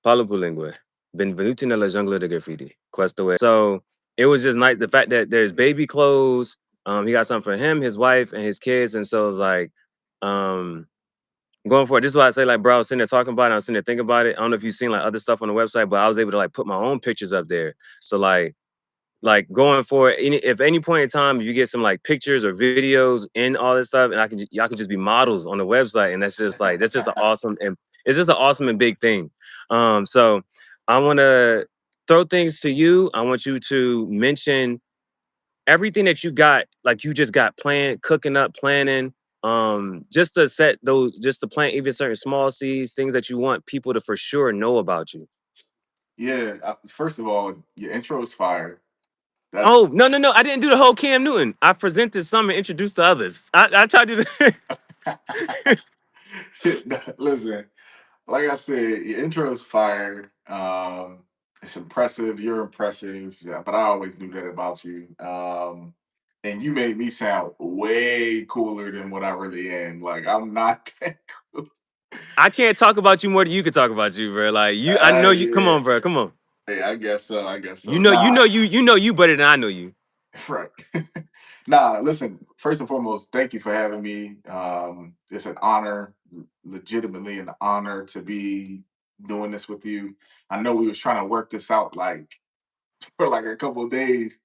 Parlo lingue. Benvenuti nella Jungel de graffiti. Questo è. So it was just nice. The fact that there's baby clothes. He got something for him, his wife, and his kids, and so it was like, um, going for it. This is why I say, like, bro, I was sitting there talking about it. I was sitting there thinking about it. I don't know if you've seen like other stuff on the website, but I was able to like put my own pictures up there. So like going for it. If any point in time if you get some like pictures or videos in all this stuff, and y'all can just be models on the website, and that's just an awesome and it's just an awesome and big thing. So I want to throw things to you. I want you to mention everything that you got, like you just got planned, cooking up, planning, just to set those, just to plant even certain small seeds, things that you want people to for sure know about you. Yeah, first of all, your intro is fire. Oh, That's no, no, no. I didn't do the whole Cam Newton. I presented some and introduced the others. I tried to do listen. Like I said, your intro is fire. It's impressive. You're impressive. Yeah, but I always knew that about you. And you made me sound way cooler than what I really am. Like I'm not that cool. I can't talk about you more than you can talk about you, bro. Like I know you. Come Yeah. on, bro. Come on. Hey, I guess so. I guess You so. know, Nah, you know you better than I know you. right. Nah, listen, first and foremost, thank you for having me. It's an honor, legitimately an honor to be doing this with you. I know we was trying to work this out like for like a couple of days,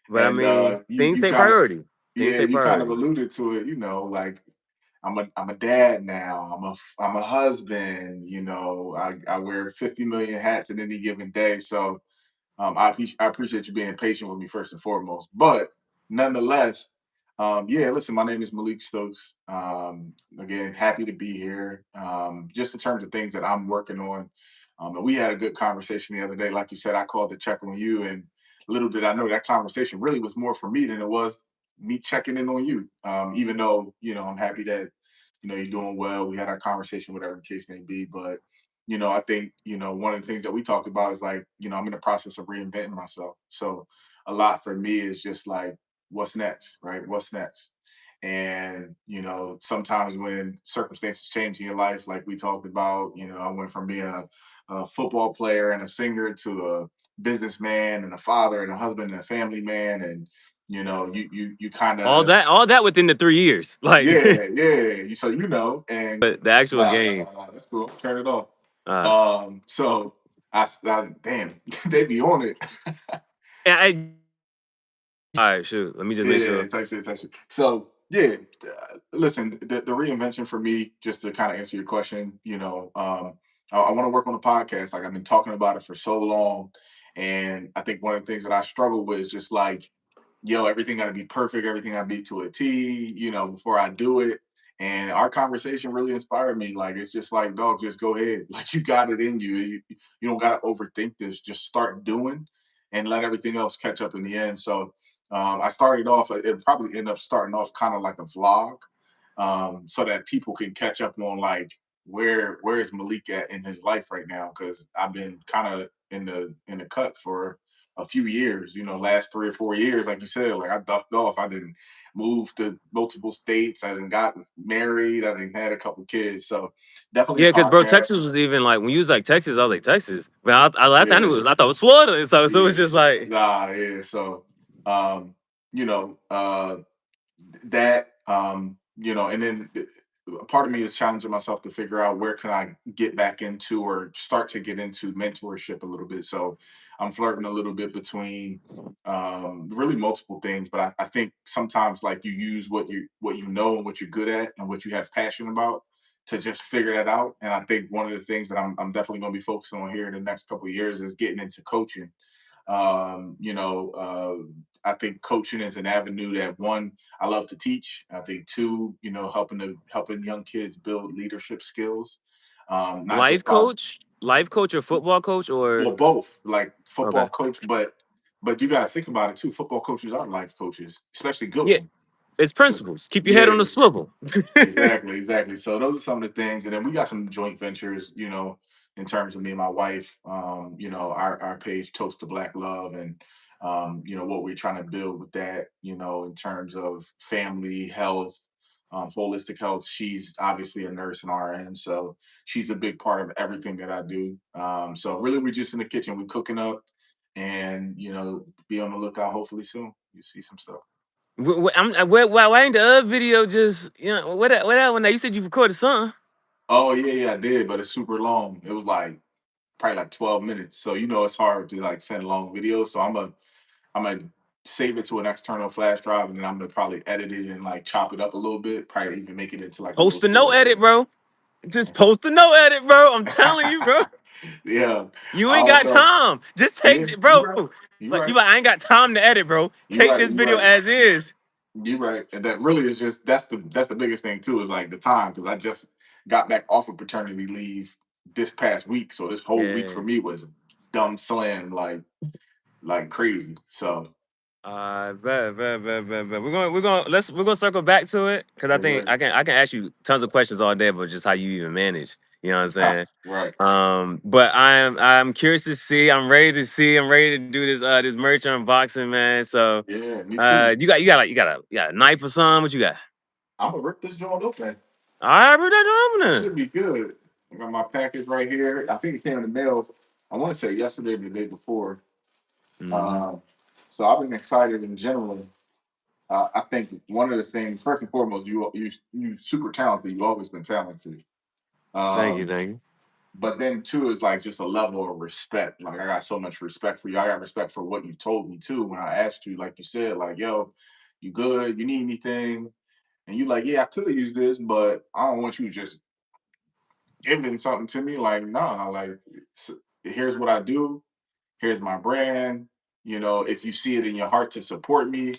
But I and mean, you things you take kind of priority. Things yeah, take you kind of priority. alluded to it. Like I'm a dad now. I'm a husband. I wear 50 million hats in any given day. So I appreciate you being patient with me first and foremost. But nonetheless, yeah, listen, my name is Malik Stokes. Again, happy to be here. Just in terms of things that I'm working on. And we had a good conversation the other day. Like you said, I called to check on you, and little did I know that conversation really was more for me than it was me checking in on you. Even though, I'm happy that, you're doing well. We had our conversation, whatever the case may be. But I think, one of the things that we talked about is like, I'm in the process of reinventing myself. So a lot for me is just like, what's next, right? What's next? And, sometimes when circumstances change in your life, like we talked about, I went from being a football player and a singer to a businessman and a father and a husband and a family man. And, you kind of, All that within the 3 years. Like yeah, yeah. So, and but the actual game. that's cool. Turn it off. Uh, So I was damn, they be on it. I, all right, shoot. Let me just make Yeah, sure. type shit, type shit. So yeah, listen, the reinvention for me, just to kind of answer your question, I want to work on a podcast. Like I've been talking about it for so long, and I think one of the things that I struggle with is just like, yo, everything got to be perfect, everything got to be to a T, before I do it. And our conversation really inspired me. Like it's just like, dog, just go ahead. Like you got it in you. You don't got to overthink this. Just start doing, and let everything else catch up in the end. So I started off, it probably end up starting off kind of like a vlog, so that people can catch up on like where is Malik at in his life right now? Because I've been kind of in the cut for a few years, last 3 or 4 years, like you said, like I ducked off. I didn't move to multiple states. I didn't got married. I didn't had a couple kids. So definitely a Yeah, because bro, podcast. Texas was even like when you was like Texas, I was like Texas. But last time I knew Yeah, it was, I thought it was Florida. So it was yeah, just like yeah. So um, you know, that and then a part of me is challenging myself to figure out where can I get back into or start to get into mentorship a little bit. So I'm flirting a little bit between really multiple things, but I think sometimes like you use what you know and what you're good at and what you have passion about to just figure that out. And I think one of the things that I'm definitely going to be focusing on here in the next couple of years is getting into coaching. I think coaching is an avenue that, one, I love to teach. I think two, helping young kids build leadership skills. Not just about, life coach or football coach or well, both, like football okay. coach, but you got to think about it too. Football coaches are life coaches, especially good Yeah, ones. it's So, principles. Keep your head on yeah, the swivel. exactly, exactly. So those are some of the things, and then we got some joint ventures, in terms of me and my wife. Our page Toast to Black Love, and what we're trying to build with that, in terms of family health, holistic health. She's obviously a nurse and RN, so she's a big part of everything that I do. So really, we're just in the kitchen, we're cooking up, and be on the lookout. Hopefully soon, you see some stuff. Why ain't the other video just what that one? That you said you recorded something. Oh yeah, yeah, I did, but it's super long. It was like probably like 12 minutes. So it's hard to like send long videos. So I'm gonna save it to an external flash drive, and then I'm gonna probably edit it and like chop it up a little bit. Probably even make it into like a little Post a no short edit, video. bro. Just post a no edit, bro. I'm telling you, bro. Yeah, You I ain't don't got know. time. Just Yeah, take, you bro. right. You Like right. I ain't got time to edit, bro. You Take right. this You video right. as is. You right. And that really is just that's the biggest thing too is like the time because I just got back off of paternity leave this past week, so this whole week for Yeah. me was dumb slam like crazy. So Bet. We're gonna circle back to it because I yes, think sir. I can ask you tons of questions all day, but just how you even manage. You know what I'm saying? Right. But I'm curious to see. I'm ready to see. I'm ready to do this merch unboxing, man. So, Yeah, me too. you got a knife or something? What you got? I'm gonna rip this joint open. All right, bro, It that should be good. I got my package right here. I think it came in the mail. I want to say yesterday or the day before. Mm-hmm. Um, so I've been excited in general. I think one of the things, first and foremost, you super talented. You always been talented. Thank you, Um, thank you. but then two is like just a level of respect. Like I got so much respect for you. I got respect for what you told me too when I asked you. Like you said, like yo, you good? You need anything? And you like, yeah, I could use this, but I don't want you just giving something to me. Like, nah, like here's what I do. Here's my brand. If you see it in your heart to support me,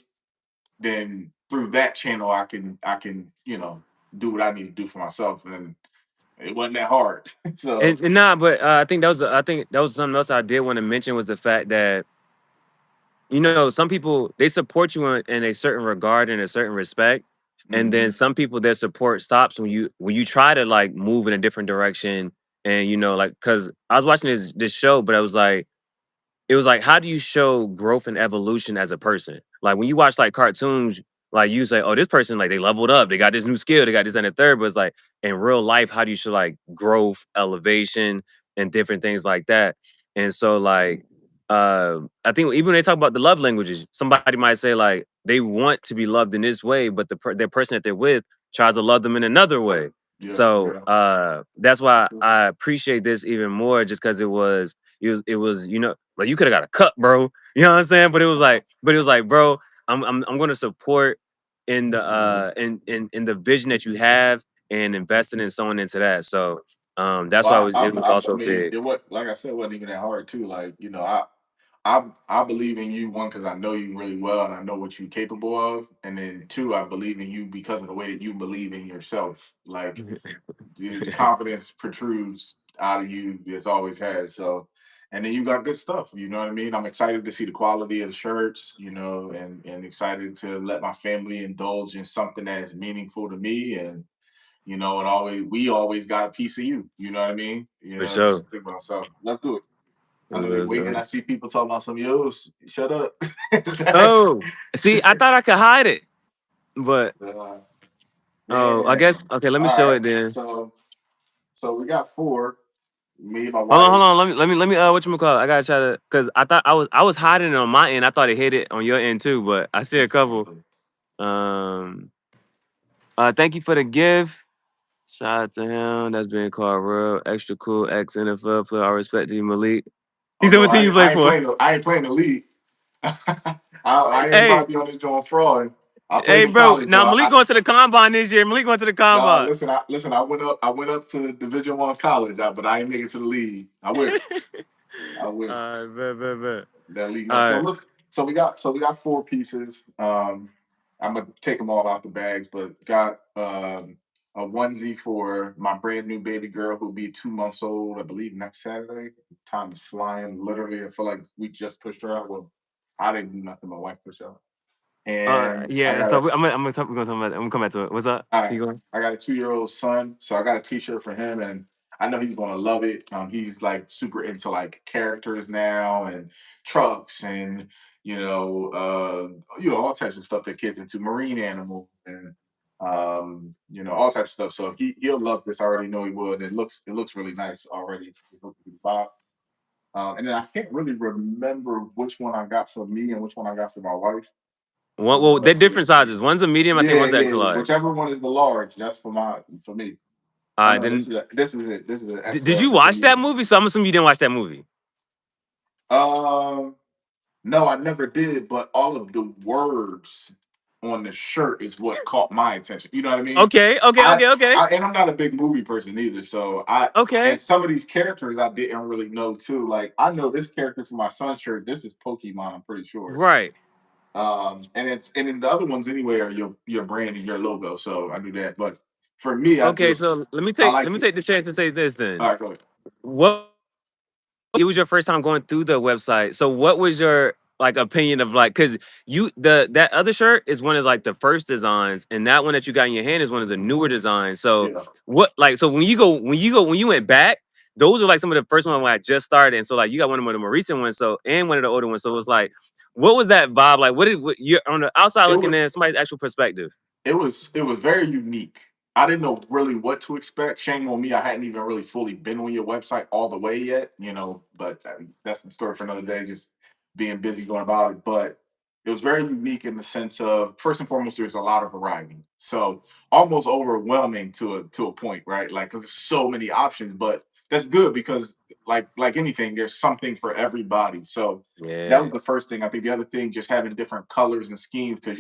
then through that channel I can do what I need to do for myself. And it wasn't that hard. So And nah, but I think that was something else I did want to mention was the fact that some people they support you in a certain regard and a certain respect, and then mhm, some people their support stops when you try to like move in a different direction, and like because I was watching this show, but I was like it was like, how do you show growth and evolution as a person? Like when you watch like cartoons, like you say, oh, this person like they leveled up, they got this new skill, they got this and the third. But it's like in real life, how do you show like growth, elevation, and different things like that? And so like I think even when they talk about the love languages, somebody might say like they want to be loved in this way, but their person that they're with tries to love them in another way. yeah, So yeah. that's why That's it. I appreciate this even more, just because it was like you could have got a cup, bro. You know what I'm saying? But it was like, bro, I'm gonna support in the in the vision that you have and investing in someone into that. So that's why Well, it was I also mean, big. it was like I said, it wasn't even that hard too. Like I believe in you one because I know you really well and I know what you're capable of, and then two, I believe in you because of the way that you believe in yourself. Like the confidence protrudes out of you as always has. So, and then you got good stuff. You know what I mean? I'm excited to see the quality of the shirts. And excited to let my family indulge in something that is meaningful to me. And always we always got a piece of you. You know what I mean? For Just sure. to think about myself. Let's do it. I know they It's- waiting. I it's- see people talking about some yos. Shut up. Oh, see, I thought I could hide it, but oh, I guess Man. okay. Let me All show right. it then. So we got four. Me, my Hold wife. on. Let me. What you call it? I gotta try to, cause I thought I was hiding it on my end. I thought it hit it on your end too, but I see a Let's see couple. something. Um. Thank you for the gift. Shout out to him. That's been called real extra cool ex NFL player. I respect to you, Malik. He Oh said, no, "What team you play for?" I ain't playing the league. I ain't Hey, about to be on this joint fraud. I played hey, in bro. college Now though. Malik going to the combine this year. Malik going to the Nah, combine. listen, I went up to Division 1 college, but I ain't make it to the league. I wish. I wish. Bet. That league. No. All So right. let's. So we got four pieces. I'm gonna take them all out the bags, but got a onesie for my brand new baby girl who'll be 2 months old, I believe, next Saturday. Time is flying. Literally, I feel like we just pushed her out. Well, I didn't do nothing. My wife pushed her out. And I Yeah. got So a we're gonna come back to it. What's up? all Keep right. going. I got a 2-year-old son, so I got a T-shirt for him, and I know he's gonna love it. He's like super into like characters now and trucks and all types of stuff that kids into marine animals and All types of stuff. So he'll love this. I already know he would. It looks really nice already. And then I can't really remember which one I got for me and which one I got for my wife. Well, they're Let's see. different sizes. One's a medium, I think Yeah, one's extra yeah. large. Whichever one is the large, that's for me. All Oh right, no, then this is it. This is an did XL. you Just a watch that medium. movie? So I'm assuming you didn't watch that movie. Um, no, I never did, but all of the words on the shirt is what caught my attention. You know what I mean? Okay, okay, I, okay, okay, and I'm not a big movie person either, so and okay. some of these characters I didn't really know too. Like I know this character for my son's shirt. This is Pokemon, I'm pretty sure. Right. And then the other ones anyway are your brand and your logo. So I do that. But for me, Okay, so I let like me to. take the chance to say this All then. right, go ahead. What it was your first time going through the website. So what was your like opinion of like because you the that other shirt is one of like the first designs, and that one that you got in your hand is one of the newer designs. So Yeah, what like so when you went back, those are like some of the first ones when I just started. And so like you got one of the more recent ones, so and one of the older ones. So it was like, what was that vibe like? What you're on the outside it looking was in, somebody's actual perspective. it was very unique. I didn't know really what to expect. Shame on me, I hadn't even really fully been on your website all the way yet, but that's the story for another day, just being busy going about it. But it was very unique in the sense of, first and foremost, there's a lot of variety. So almost overwhelming to a point, right? Like, because there's so many options, but that's good because like anything, there's something for everybody. So that Yeah. was the first thing. I think the other thing, just having different colors and schemes, because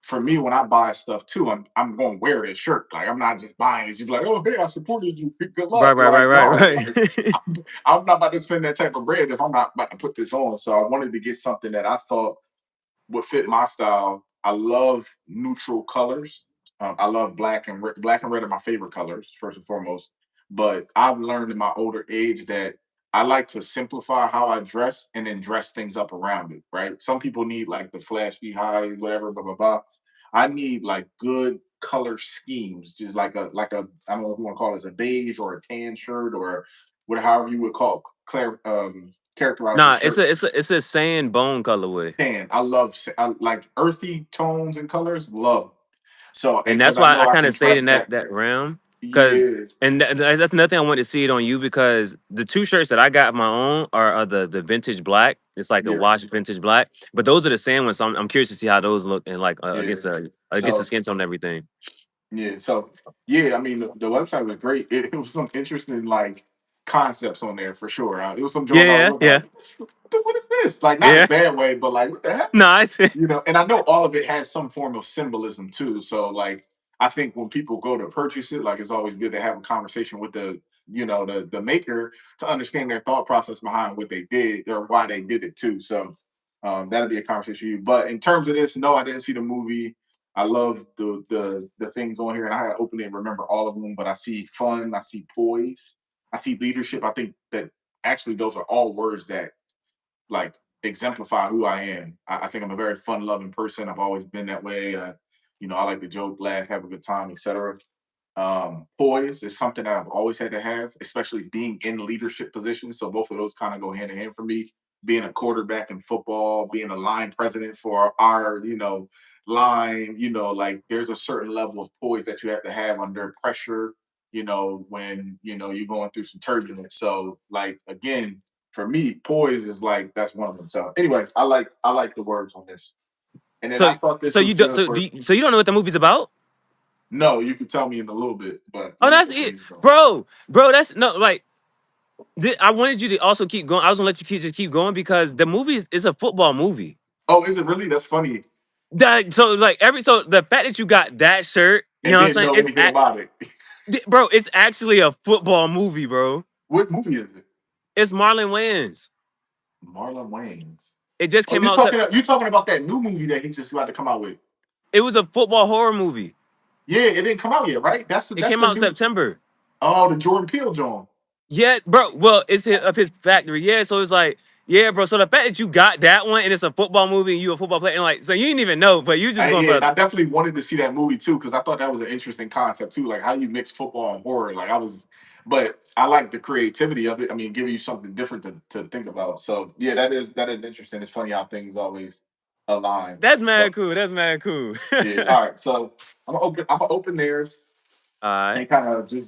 for me, when I buy stuff too, I'm going to wear this shirt. Like I'm not just buying it. Just like, oh hey, I supported you. Good Right, luck. right, right, Like right, no, like right. I'm not about to spend that type of bread if I'm not about to put this on. So I wanted to get something that I thought would fit my style. I love neutral colors. I love black and red. Black and red are my favorite colors, first and foremost. But I've learned in my older age that I like to simplify how I dress and then dress things up around it. Right? Some people need like the flashy high, whatever, blah blah blah. I need like good color schemes, just like a I don't know if you want to call it a beige or a tan shirt or whatever however you would characterize the Nah, shirt. it's a sand bone colorway. Tan. I like earthy tones and colors. Love. So And because that's I why I know I kind can of stayed in dress that. that realm. Cause Yeah, that's another thing I wanted to see it on you because the two shirts that I got of my own are the vintage black. It's like a yeah, washed vintage black, but those are the same ones. So I'm curious to see how those look and like yeah. against the So skin tone and everything. yeah. I mean, the website was great. It was some interesting like concepts on there for sure. It was some Jones I was Yeah, looking yeah, like, what is this? Like not in a yeah. bad way, but like what the heck? Nice. And I know all of it has some form of symbolism too. So like I think when people go to purchase it, like it's always good to have a conversation with the maker to understand their thought process behind what they did or why they did it too. So that'll be a conversation for you. But in terms of this, no, I didn't see the movie. I love the things on here, and I had to open it and remember all of them. But I see fun, I see poise, I see leadership. I think that actually those are all words that like exemplify who I am. I think I'm a very fun loving person. I've always been that way. I like to joke, laugh, have a good time, etc. Poise is something that I've always had to have, especially being in leadership positions. So both of those kind of go hand in hand for me. Being a quarterback in football, being a line president for our, line, like there's a certain level of poise that you have to have under pressure, when, you're going through some turbulence. So like again, for me, poise is like that's one of them. So anyway, I like the words on this. And then So I thought this so was you do, good for so you don't know what the movie's about? no, you could tell me in a little bit, but Oh, let me that's know where it, you go. bro. That's no like. I wanted you to also keep going. I was gonna let you just keep going because the movie is a football movie. Oh, is it really? That's funny. That so like so the fact that you got that shirt, you And know what I'm didn't saying? know anything about it. Bro, it's actually a football movie, bro. What movie is it? It's Marlon Wayans. Marlon Wayans. It just Oh, came you're out. talking you talking about that new movie that he just about to come out with. It was a football horror movie. Yeah, it didn't come out yet, right? That's the It that's came the out new. September. Oh, the Jordan Peele John. Yeah, bro. Well, it's of his factory. Yeah, so it's like, yeah, bro. So the fact that you got that one and it's a football movie and you a football player, and like, so you didn't even know, but you just going Yeah, for and I definitely wanted to see that movie too because I thought that was an interesting concept too. Like how you mix football and horror. But I like the creativity of it. I mean, giving you something different to think about. So yeah, that is interesting. It's funny how things always. aligned. That's But mad cool. That's mad cool. yeah, all right. So I'm gonna open theirs Alright. and kind of just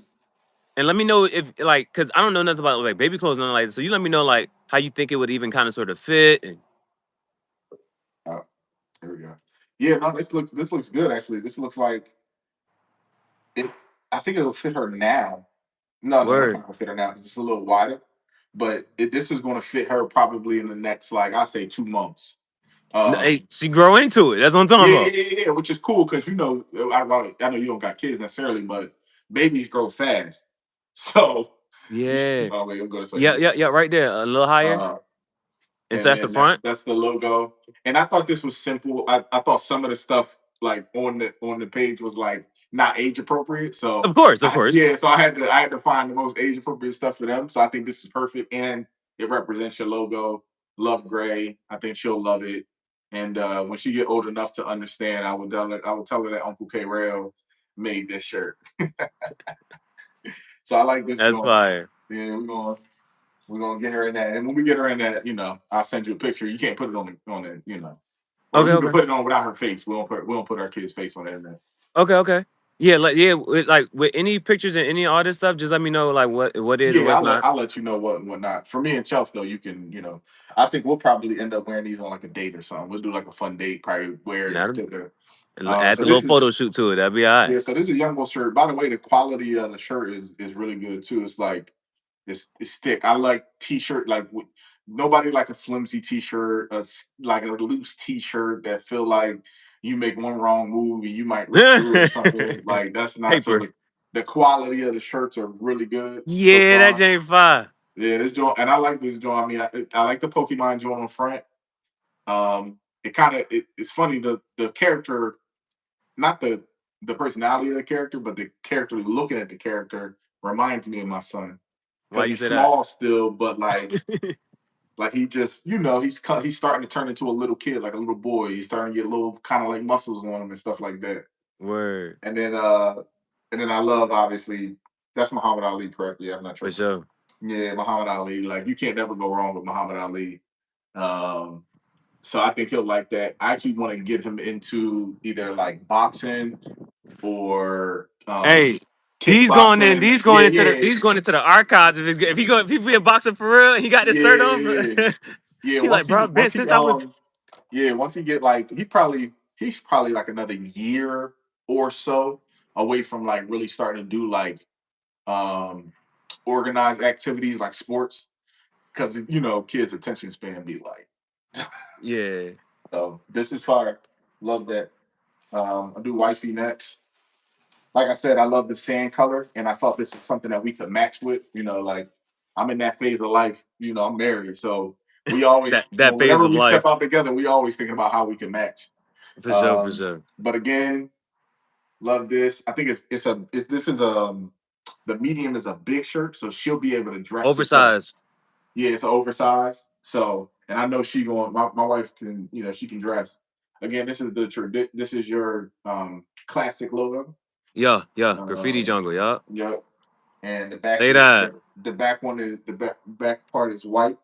And let me know if like, cause I don't know nothing about like baby clothes, nothing like that. So you let me know like how you think it would even kind of sort of fit. And uh, here we go. Yeah, no, this looks good actually. This looks like it. I think it'll fit her now. No, that's word. not gonna fit her now because it's a little wider. But this is gonna fit her probably in the next, like I say, 2 months. Hey, she grow into it. That's what I'm talking Yeah, about. which is cool because I know you don't got kids necessarily, but babies grow fast. So you should, Yeah. oh wait, I'm going to Yeah, say yeah, yeah. Right there, a little higher. uh, And so and that's the then front. that's the logo. And I thought this was simple. I thought some of the stuff like on the page was like not age appropriate. So Of course, of course. so I had to find the most age appropriate stuff for them. So I think this is perfect and it represents your logo. Love gray. I think she'll love it. And when she get old enough to understand, I will tell her that Uncle K Rail made this shirt. So I like this That's joint. fire. Yeah, we're gonna get her in that, and when we get her in that, I'll send you a picture. You can't put it on the, or Okay, you can okay. put it on without her face. We don't put our kid's face on the internet. Okay, okay. Yeah, like with any pictures and any all this stuff, just let me know like what is and Yeah, what's not. I'll let you know what and what not. For me and Chelsea though, you can I think we'll probably end up wearing these on like a date or something. We'll do like a fun date, probably wear it Now to the. add So the little this is photo shoot to it. That'd be all right. Yeah, so this is a Young shirt. By the way, the quality of the shirt is really good too. It's like it's thick. I like t-shirt nobody like a flimsy t-shirt, like a loose t-shirt that feel like you make one wrong move and you might rip through it or something. Like that's not so Paper. the quality of the shirts are really good so Yeah, that far. ain't fire. Yeah, this joint, and I like this joint. I mean, I like the Pokemon joint on front. It kind of it's funny the character, not the personality of the character, but the character looking at the character reminds me of my son Why because you he's say that? small still, but like he just he's starting to turn into a little kid, like a little boy. He's starting to get little kind of like muscles on him and stuff like that. Word. And then uh and then I love obviously that's Muhammad Ali, correct? Yeah, I'm not For tripping. sure. Yeah, Muhammad Ali. Like you can't never go wrong with Muhammad Ali. Um, so I think he'll like that. I actually want to get him into either like boxing or Hey, kickboxing. Yeah, yeah, these going into the archives if he be a boxer for real, he got this yeah, shirt on. yeah, yeah. Yeah, He like, bro, man, since I was once he get like he's probably like another year or so away from like really starting to do like um organized activities like sports because kids attention span be like yeah. so this is fire. Love that. I'll do wifey next. Like I said, I love the sand color, and I thought this was something that we could match with. Like I'm in that phase of life. I'm married, so we always, That phase whenever of we step life. out together, we always thinking about how we can match. For sure, for sure. But again, love this. I think this is the medium is a big shirt, so she'll be able to dress this up. Oversized. Yeah, it's oversized. So, and I know she going. My wife can, she can dress. Again, this is this is your classic logo. Yeah, yeah. Graffiti Um, jungle, yeah. yep. And the back Say is that. the back one is back part is white,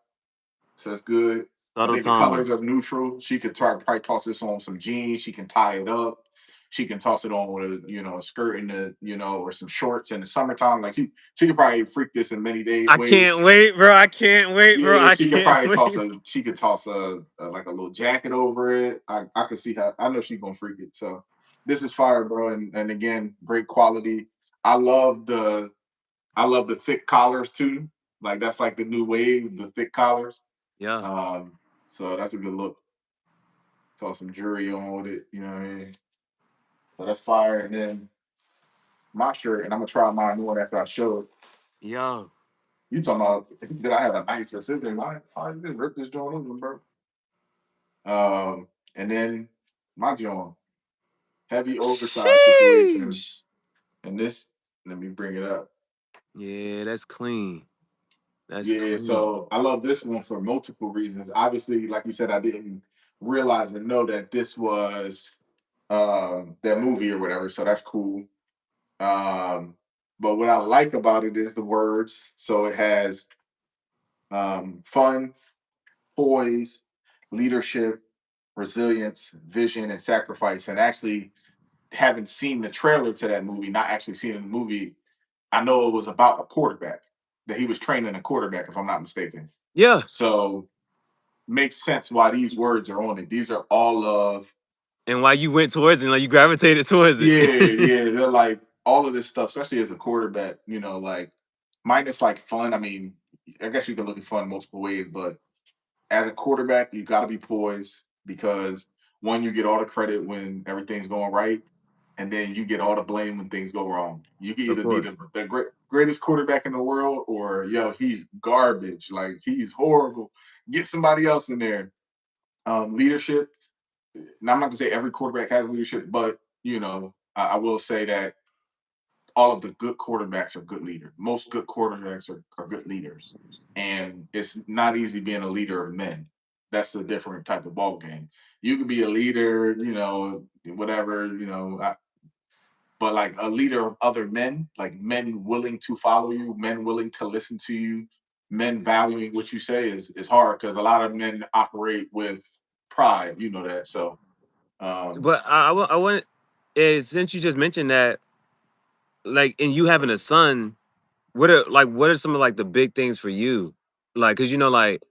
so it's good. I Subtle think the colors tones. are neutral. She could probably toss this on some jeans. She can tie it up. She can toss it on with a skirt and or some shorts in the summertime. Like she could probably freak this in many I ways. can't wait, bro. I can't wait, bro. Yeah, I she could can't probably toss wait. a she could toss like a little jacket over it. I could see how I know she's gonna freak it. So this is fire, bro. And again, great quality. I love the I love the thick collars too. Like that's like the new wave, the thick collars. Yeah. Um, so that's a good look. Toss some jewelry on with it, you know what I mean? So that's fire. And then my shirt, and I'm gonna try mine on after I show it. Yeah. You talking about did I have a knife or something? I just rip this joint open, bro. And then my joint, heavy oversized situation. Sheesh. And this, let me bring it up. Yeah, that's clean. That's Yeah, clean. so I love this one for multiple reasons. Obviously, like you said, I didn't realize or know that this was that movie or whatever, so that's cool. Um, but what I like about it is the words. So it has fun, poise, leadership, resilience, vision, and sacrifice. And actually, having seen the trailer to that movie, not actually seeing the movie, I know it was about a quarterback, that he was training a quarterback, if I'm not mistaken. Yeah. So makes sense why these words are on it. These are all of, And why you went towards it, like you gravitated towards it. yeah, they're like all of this stuff, especially as a quarterback, like minus like fun. I mean, I guess you can look at fun multiple ways, but as a quarterback, you got to be poised because one, you get all the credit when everything's going right, and then you get all the blame when things go wrong. You can Of either be course. the greatest quarterback in the world, or yo, he's garbage, like he's horrible. Get somebody else in there. Leadership. And I'm not gonna say every quarterback has leadership, but I will say that all of the good quarterbacks are good leaders. Most good quarterbacks are good leaders. And it's not easy being a leader of men. That's a different type of ball game. You can be a leader, whatever, but like a leader of other men, like men willing to follow you, men willing to listen to you, men valuing what you say is hard because a lot of men operate with pride, you know that. So um But I want, since you just mentioned that, like, and you having a son, what are some of like the big things for you? Like, cause like,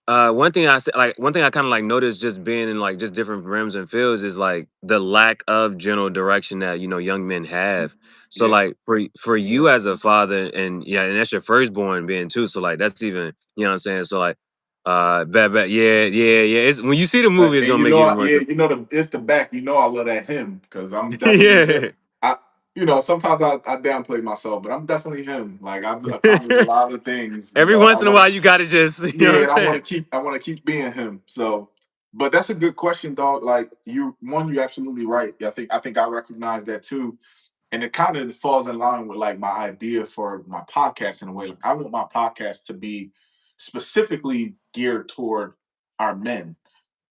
one thing I said, like one thing I kind of like noticed just being in like just different rims and fields is like the lack of general direction that young men have. So yeah, like for you as a father, and yeah, and that's your firstborn being too. So like that's even, what I'm saying. So like, yeah. It's when you see the movie, it's And gonna make it even more yeah, so. it's the back. I love that him because I'm definitely him. Yeah. I, sometimes I downplay myself, but I'm definitely him. Like I've accomplished a lot of things. Every I once in a want while, to, you gotta just, what I'm yeah, saying. I want to keep being him. So, but that's a good question, dog. Like you're absolutely right. I think I recognize that too, and it kind of falls in line with like my idea for my podcast in a way. Like I want my podcast to be specifically geared toward our men,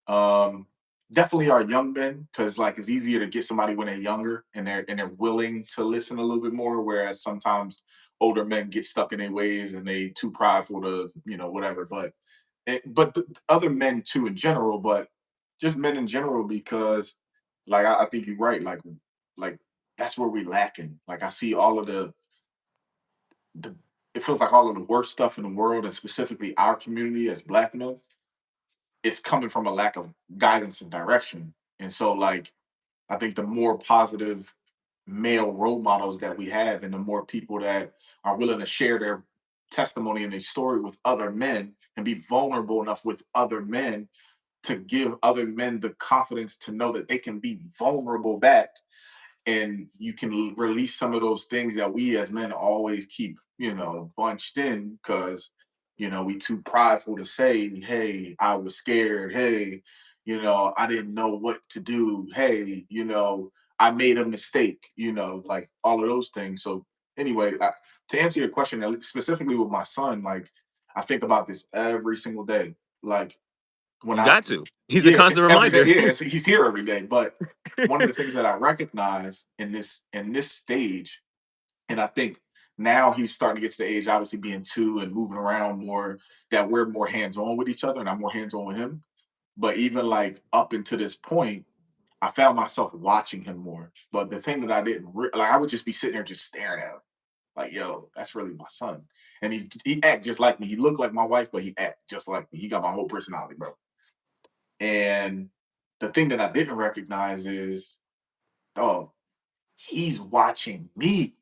um, definitely our young men, because like it's easier to get somebody when they're younger and they're willing to listen a little bit more. Whereas sometimes older men get stuck in their ways and they too prideful to whatever. But the other men too in general, but just men in general because like I think you're right. Like that's where we lacking. Like I see all of the it feels like all of the worst stuff in the world and specifically our community as black men, it's coming from a lack of guidance and direction. And so, like, I think the more positive male role models that we have, and the more people that are willing to share their testimony and their story with other men and be vulnerable enough with other men to give other men the confidence to know that they can be vulnerable back, and you can release some of those things that we as men always keep bunched in because we too prideful to say, hey, I was scared, hey, I didn't know what to do, hey, I made a mistake, like all of those things. So anyway, to answer your question specifically with my son, like I think about this every single day, like when You I got to. He's a yeah, constant it's every day. reminder. Yeah, he's here every day. But one of the things that I recognize in this stage, and I think now he's starting to get to the age, obviously being two and moving around more, that we're more hands on with each other, and I'm more hands on with him. But even like up until this point, I found myself watching him more. But the thing that I didn't like, I would just be sitting there just staring at him, like, yo, that's really my son. And he act just like me. He looked like my wife, but he act just like me. He got my whole personality, bro. And the thing that I didn't recognize is, oh, he's watching me.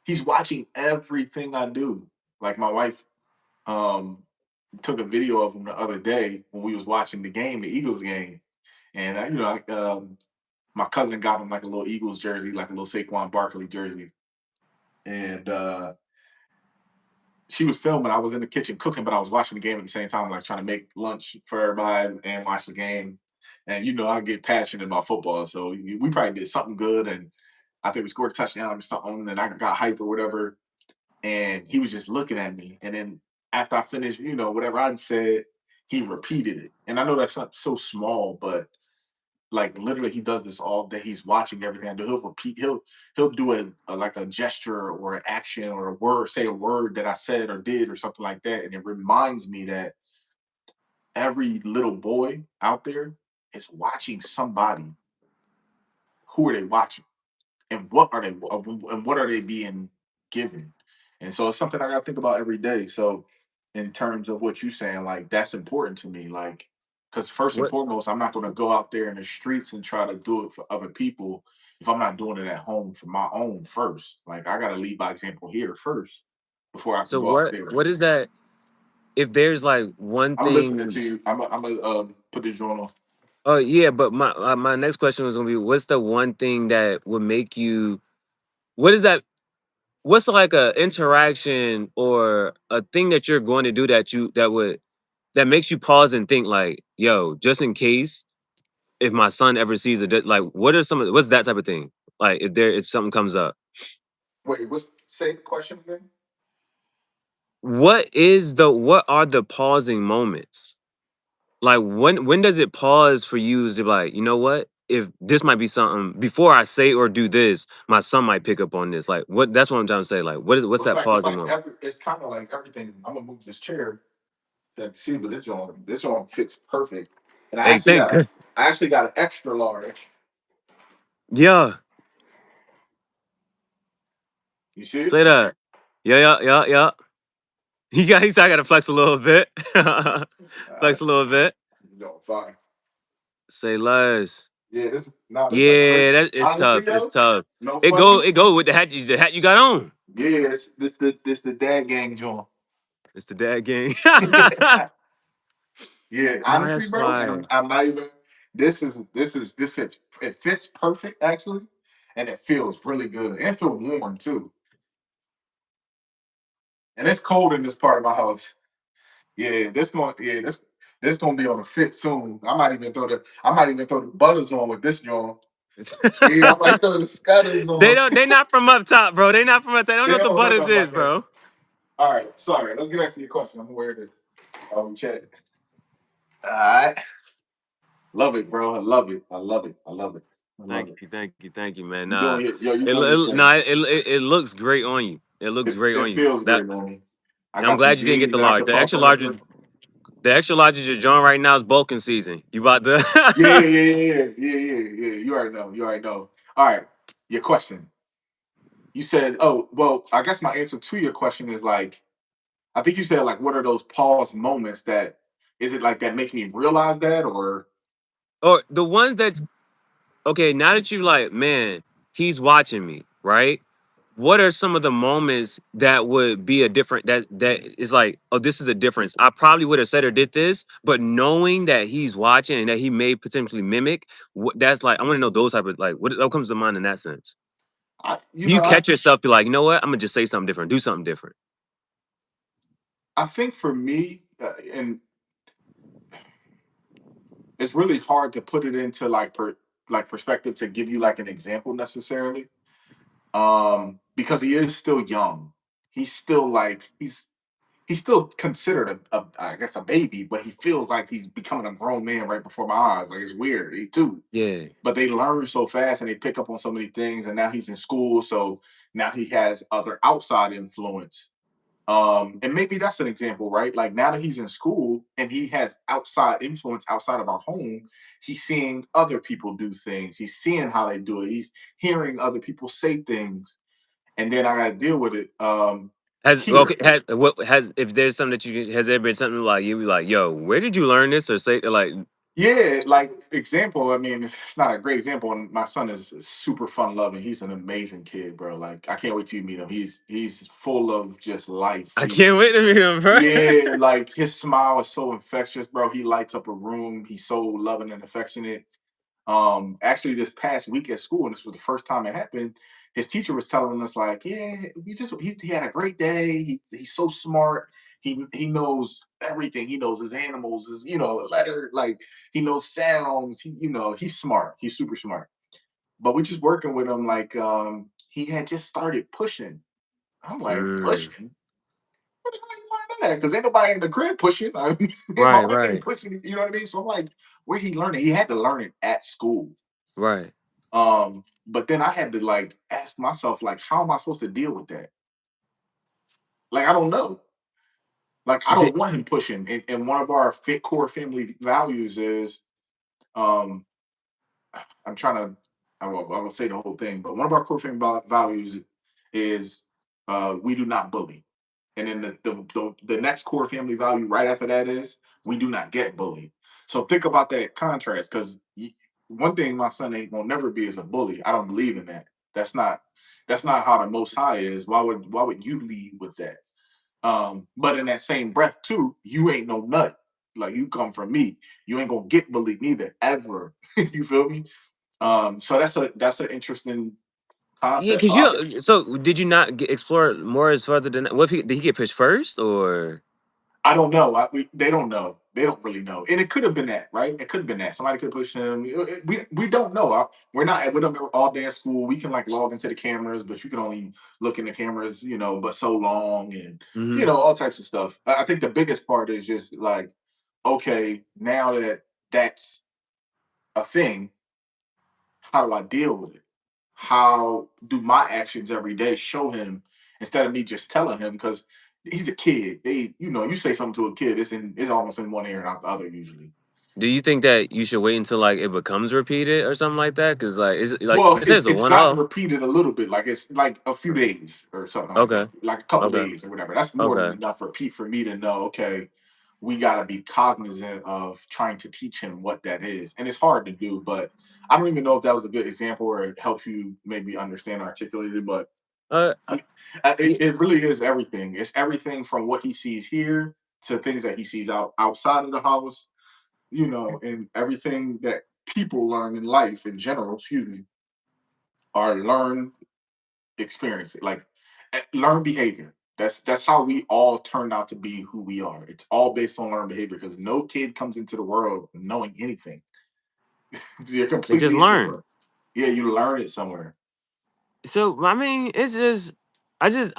He's watching everything I do. Like my wife um took a video of him the other day when we was watching the game, the Eagles game. And my cousin got him like a little Eagles jersey, like a little Saquon Barkley jersey. And she was filming. I was in the kitchen cooking, but I was watching the game at the same time, like trying to make lunch for everybody and watch the game. And I get passionate about football, so we probably did something good, and I think we scored a touchdown or something, and I got hype or whatever. And he was just looking at me, and then after I finished, whatever I said, he repeated it. And I know that's not so small, but like literally he does this all day. He's watching everything I do. He'll repeat, he'll do like a gesture or an action or a word, say a word that I said or did or something like that. And it reminds me that every little boy out there is watching somebody. Who are they watching? And what are they being given? And so it's something I gotta think about every day. So in terms of what you're saying, like that's important to me. Like, because first and What foremost, I'm not gonna go out there in the streets and try to do it for other people if I'm not doing it at home for my own first. Like I gotta lead by example here first before I can so go out what there. what is that? If there's like one I'm listening to thing, you. I'm gonna put this joint on. oh yeah, but my next question was gonna be, what's the one thing that would make you? What is that? What's like a interaction or a thing that you're going to do that makes you pause and think like, yo, just in case if my son ever sees like, what are some of what's that type of thing? Like if something comes up, Wait, what's say the question again? what are the pausing moments? Like when does it pause for you to be like, you know what? If this might be something before I say or do this, my son might pick up on this. Like what that's what I'm trying to say. Like what's Well, that it's pausing like moment? it's kind of like everything. I'm gonna move this chair so you can see, but this one fits perfect. And Hey, thank I actually got an extra large. yeah, You see it? say that. Yeah. He I gotta flex a little bit. Uh, Flex a little bit. fine. Say less. Yeah, this now this like Yeah, that it's honestly tough. It's though, tough. no It funny. go with the hat you got on. Yeah, this the dad gang joint. It's the dad game. Yeah, No, honestly, that's bro, and fine. I'm not even. This fits. It fits perfect actually, and it feels really good. And it feels warm too. And it's cold in this part of my house. This gonna be on a fit soon. I might even throw the butters on with this joint. Yeah, I might throw the scutters on. They not from up top, bro. They not from up top. They don't know They what the don't know butters nothing is, like that. bro. All right, sorry. Let's get back to your question. I'm gonna wear this. Check. All right. Love it, bro. I love it. I love it. I love it. I love it. Thank you, man. You doing it, yo, you It, doing your it nah, thing. it looks great on you. It looks great on It you. feels That great on me. I I'm got some glad you didn't get jeans the that I large. could toss over. The extra large is your joint right now is bulking season. You about Yeah, to You already know. You already know. All right. Your question. You said, oh, well, I guess my answer to your question is like, I think you said like, what are those pause moments that is it like that makes me realize that or or the ones that okay, now that you like, man, he's watching me, right? What are some of the moments that would be a different that is like, oh, this is a difference. I probably would have said or did this, but knowing that he's watching and that he may potentially mimic, what that's like, I want to know those type of like what comes to mind in that sense. I Do you catch yourself be like, you know what? I'm gonna just say something different, do something different. I think for me, and it's really hard to put it into like perspective to give you like an example necessarily. Because he is still young. He's still like he's still considered a I guess a baby, but he feels like he's becoming a grown man right before my eyes. Like it's weird. He too. Yeah. But they learn so fast and they pick up on so many things. And now he's in school, so now he has other outside influence. And maybe that's an example, right? Like now that he's in school and he has outside influence outside of our home, he's seeing other people do things. He's seeing how they do it. He's hearing other people say things, and then I got to deal with it. Here, Has if there's something that you has there been something like you be like, yo, where did you learn this or say like yeah, like example. I mean, it's not a great example. And my son is super fun loving. He's an amazing kid, bro. Like I can't wait till you meet him. He's full of just life. I can't wait to meet him, bro. Yeah, like his smile is so infectious, bro. He lights up a room. He's so loving and affectionate. Actually, this past week at school, and this was the first time it happened. His teacher was telling us, like, yeah, he had a great day. He's so smart. He knows everything. He knows his animals, his letter. Like he knows sounds. He's smart. He's super smart. But we just working with him. Like he had just started pushing. I'm like Mm, pushing. Where the hell you learning that? Because ain't nobody in the crib pushing. I mean, my right, wife ain't right, pushing. You know what I mean? So I'm like, where he learn it? He had to learn it at school. right. But then I had to like ask myself, like, how am I supposed to deal with that? Like, I don't know. Like I Did, don't want him pushing. And one of our fit core family values is um I'm trying to I will say the whole thing, but one of our core family values is we do not bully. And then the next core family value right after that is we do not get bullied. So think about that contrast because one thing my son ain't gonna never be is a bully. I don't believe in that. That's not that's not how the most high is. Why would you lead with that? But in that same breath, too, you ain't no nut. Like you come from me. You ain't gonna get bullied neither, ever. You feel me? So that's an interesting yeah, concept. because you. So did you not explore more as further than? What if did he get pitched first or? I don't know. They don't know. They don't really know. And it could have been that, right? It could have been that. Somebody could push him. We don't know. We're not with them all day at school. We can like log into the cameras, but you can only look in the cameras, but so long and Hmm. all types of stuff. I think the biggest part is just like, okay, now that that's a thing, how do I deal with it? How do my actions every day show him instead of me just telling him? Because he's a kid. You say something to a kid, it's almost in one ear and out the other usually. Do you think that you should wait until like it becomes repeated or something like that? Because like is it like Well, it says a it's one gotten off. repeated a little bit, like it's like a few days or something Okay. like a couple Okay. days or whatever. That's more than Okay. enough for Pete for me to know. Okay, we got to be cognizant of trying to teach him what that is, and it's hard to do. But I don't even know if that was a good example or it helps you maybe understand articulate it. But Uh. I mean, Yeah, it really is everything. It's everything from what he sees here to things that he sees outside of the house, and everything that people learn in life in general, excuse me, are learned experience. Like learned behavior. That's how we all turned out to be who we are. It's all based on learned behavior because no kid comes into the world knowing anything. You're they just completely learn. innocent. Yeah, you learn it somewhere. So I mean, it's just I just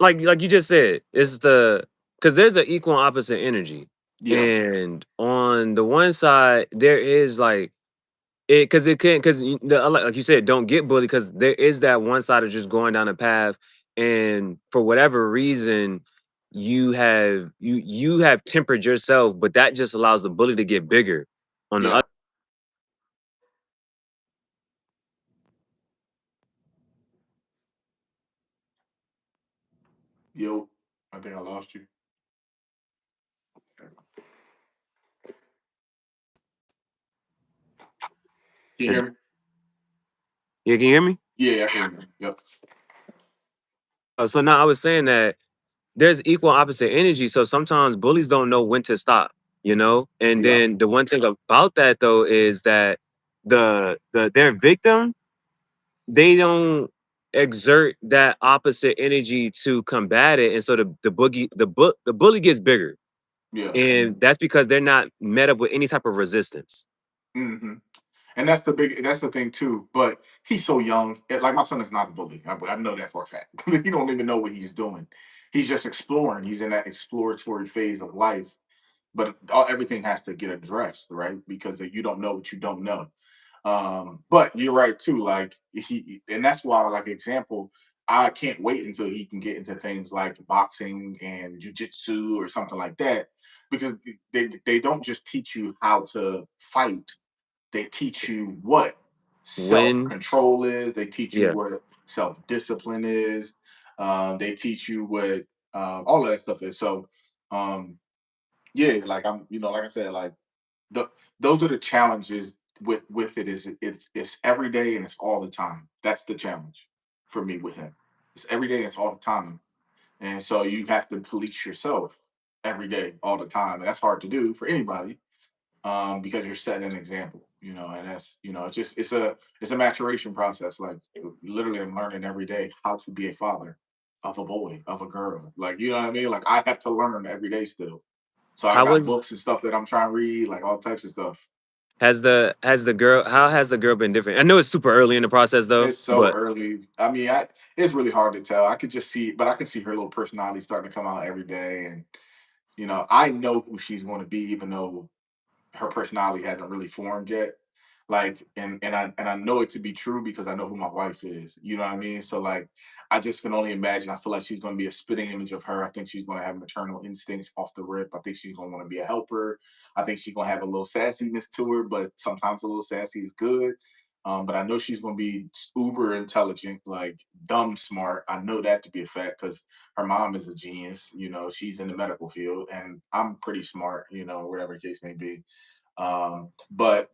like you just said, it's the because there's an equal and opposite energy, Yeah, and on the one side there is like it because it can because like you said, don't get bullied because there is that one side of just going down a path, and for whatever reason. You have tempered yourself, but that just allows the bully to get bigger on the yeah. other. Yo, I think I lost you. Can you hear me? Yeah, can you hear me? Yeah, I can hear you. Yep. So now I was saying that there's equal and opposite energy. So sometimes bullies don't know when to stop. And Yep. then the one thing about that though is that their victim, they don't exert that opposite energy to combat it. And so the bully gets bigger. Yeah. And that's because they're not met up with any type of resistance. hmm And that's the thing too. But he's so young. Like my son is not a bully. I know that for a fact. He don't even know what he's doing. He's just exploring. He's in that exploratory phase of life. But everything has to get addressed, right? Because you don't know what you don't know. But you're right too. Like and that's why, like example, I can't wait until he can get into things like boxing and jujitsu or something like that, because they don't just teach you how to fight, they teach you what self When control is. They teach you yeah. what self discipline is. They teach you what all of that stuff is. So, um, yeah, like like I said, like the those are the challenges with it. Is it's every day and it's all the time. That's the challenge for me with him. It's every day and it's all the time, and so you have to police yourself every day, all the time. And that's hard to do for anybody, because you're setting an example, and that's, it's a maturation process. Like literally, I'm learning every day how to be a father of a boy, of a girl. Like, you know what I mean? Like I have to learn every day still. So I How got was books and stuff that I'm trying to read, like all types of stuff. has the girl how has the girl been different? I know it's super early in the process though, It's so but early. I mean, it's really hard to tell. I could just see, but I can see her little personality starting to come out every day, and I know who she's going to be, even though her personality hasn't really formed yet. Like, and I know it to be true because I know who my wife is. You know what I mean? So like, I just can only imagine. I feel like she's going to be a spitting image of her. I think she's going to have maternal instincts off the rip. I think she's going to want to be a helper. I think she's going to have a little sassiness to her, but sometimes a little sassy is good. But I know she's going to be uber intelligent, like dumb smart. I know that to be a fact because her mom is a genius. You know, she's in the medical field, and I'm pretty smart. You know, whatever the case may be. But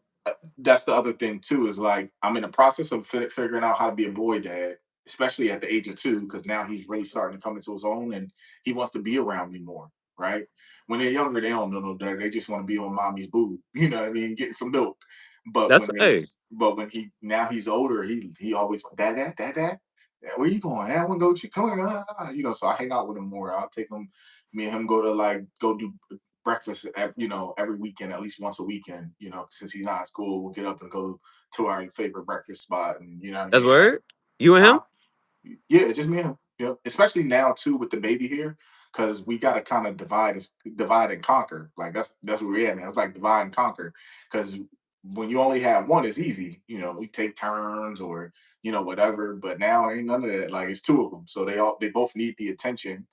that's the other thing too is like I'm in the process of figuring out how to be a boy dad, especially at the age of 2, because now he's really starting to come into his own and he wants to be around me more. Right? When they're younger, they don't know no better. They just want to be on mommy's boob. You know what I mean? Getting some milk. But That's when they, hey, but when he now he's older, he always dad. Where you going? I want to go with you. Come on, you know. So I hang out with him more. I'll take him. Me and him go to like go do breakfast, you know, every weekend, at least once a weekend, you know, since he's not at school, we'll get up and go to our favorite breakfast spot. And you know what I that's mean? word. You and Huh? him? Yeah, just me and him. Yeah. Especially now too with the baby here, because we gotta kind of divide and conquer. Like that's where we're at, man. It's like divide and conquer. Because when you only have one, it's easy. You know, we take turns or you know, whatever. But now ain't none of that. Like it's two of them. So they both need the attention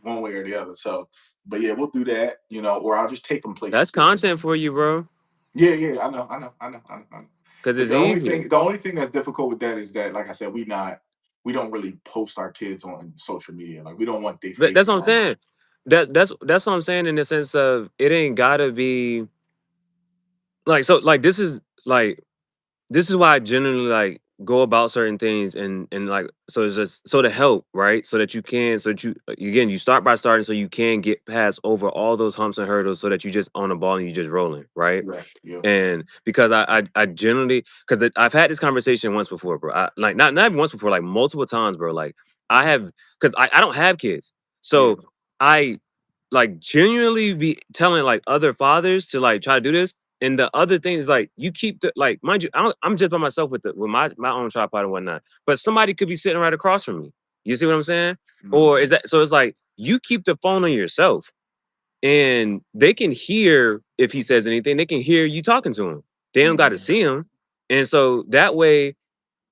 one way or the other. So but yeah, we'll do that, you know, or I'll just take them places That's with me. content for you, bro. Yeah, yeah, I know. Cause it's easy. The only thing that's difficult with that is that, like I said, we don't really post our kids on social media. Like we don't want their That's faces what I'm on. saying. That's what I'm saying in the sense of it ain't gotta be like so like this is why I generally like go about certain things and like so it's just so to help right so that you can so that you again you start by starting so you can get past over all those humps and hurdles so that you just on the ball and you just rolling right Yeah, yeah, and because I generally because I've had this conversation once before bro like not even once before like multiple times bro like I have because I don't have kids yeah. so I like genuinely be telling like other fathers to like try to do this. And the other thing is like you keep the like mind you, I'm just by myself with my own tripod and whatnot. But somebody could be sitting right across from me. You see what I'm saying? Or Mhm, is that so? It's like you keep the phone on yourself, and they can hear if he says anything. They can hear you talking to him. They don't got to mhm. see him, and so that way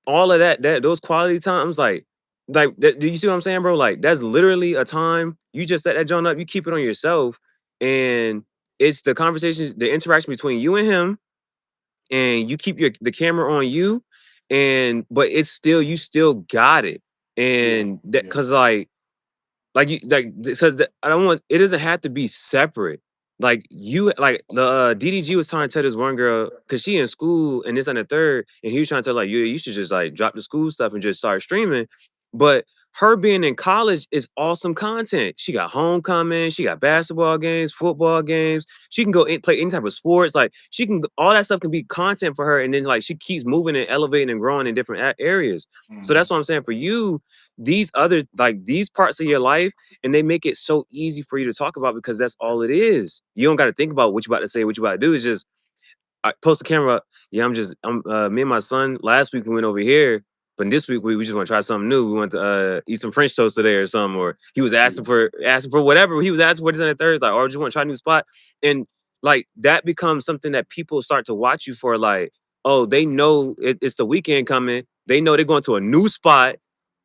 all of that those quality times, like that, do you see what I'm saying, bro? Like that's literally a time you just set that joint up, you keep it on yourself, and it's the conversations, the interaction between you and him, and you keep the camera on you, and but it's still you still got it, Yeah, and that yeah. because like you like says that I don't want it doesn't have to be separate. Like you like the DDG was trying to tell this one girl because she in school and this and the third, and he was trying to tell like you should just like drop the school stuff and just start streaming. But her being in college is awesome content. She got homecoming, she got basketball games, football games. She can go play any type of sports. Like she can all that stuff can be content for her, and then like she keeps moving and elevating and growing in different areas. So Mhm. that's what I'm saying for you these other like these parts of your life and they make it so easy for you to talk about because that's all it is. You don't got to think about what you about to say, what you about to do. It's just I post the camera up. Yeah, I'm me and my son last week we went over here, but this week we just want to try something new. We went to eat some French toast today or something, or he was Yeah. asking for whatever. He was asking for this and the third, like, or just want to try a new spot. And like that becomes something that people start to watch you for, like, oh, they know it's the weekend coming. They know they're going to a new spot